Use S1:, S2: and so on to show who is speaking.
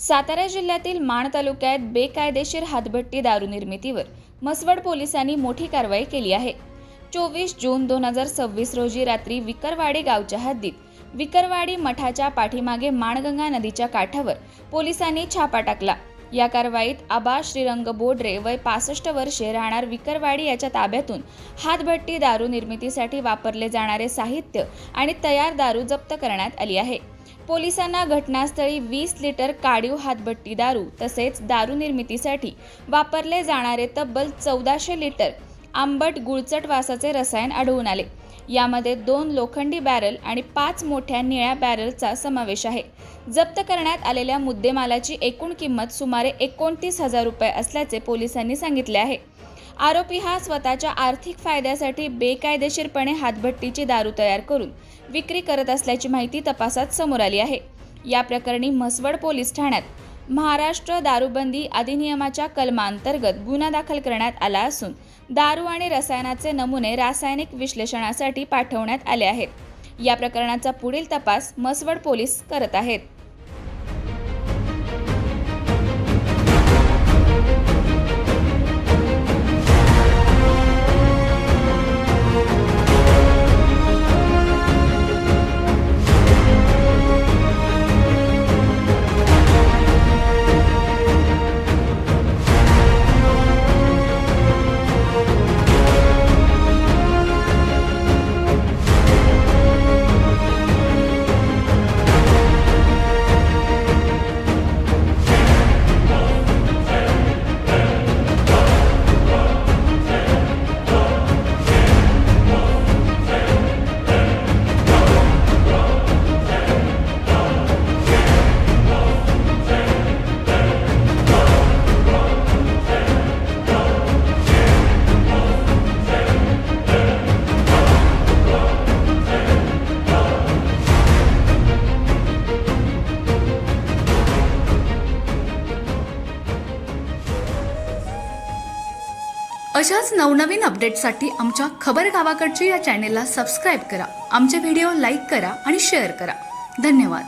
S1: सातारा जिल्ह्यातील माण तालुक्यात बेकायदेशीर हातभट्टी दारू निर्मितीवर म्हसवड पोलिसांनी मोठी कारवाई केली आहे। 24 जून 2026 रोजी रात्री विकरवाडी गावच्या हद्दीत विकरवाडी मठाच्या पाठीमागे माणगंगा नदीच्या काठावर पोलिसांनी छापा टाकला। या कारवाईत आबा श्रीरंग बोडरे वय 65 वर्षे राहणार विकरवाडी याच्या ताब्यातून हातभट्टी दारू निर्मितीसाठी वापरले जाणारे साहित्य आणि तयार दारू जप्त करण्यात आली आहे। पोलिसांना घटनास्थळी 20 लिटर काढीव हातभट्टी दारू तसेच दारू निर्मितीसाठी वापरले जाणारे तब्बल 1400 लिटर आंबट गुळचट वासाचे रसायन आढळून आले। यामध्ये 2 लोखंडी बॅरल आणि 5 मोठ्या निळ्या बॅरलचा समावेश आहे। जप्त करण्यात आलेल्या मुद्देमालाची एकूण किंमत सुमारे 29,000 रुपये असल्याचे पोलिसांनी सांगितले आहे। आरोपी हा स्वतःच्या आर्थिक फायद्यासाठी बेकायदेशीरपणे हातभट्टीची दारू तयार करून विक्री करत असल्याची माहिती तपासात समोर आली आहे। या प्रकरणी म्हसवड पोलीस ठाण्यात महाराष्ट्र दारूबंदी अधिनियमाच्या कलमांतर्गत गुन्हा दाखल करण्यात आला असून दारू आणि रसायनाचे नमुने रासायनिक विश्लेषणासाठी पाठवण्यात आले आहेत। या प्रकरणाचा पुढील तपास म्हसवड पोलीस करत आहेत।
S2: अशाच नवनवीन अपडेट्ससाठी आमच्या खबर गावाकडची या चॅनेलला सबस्क्राईब करा, आमचे व्हिडिओ लाईक करा आणि शेअर करा। धन्यवाद।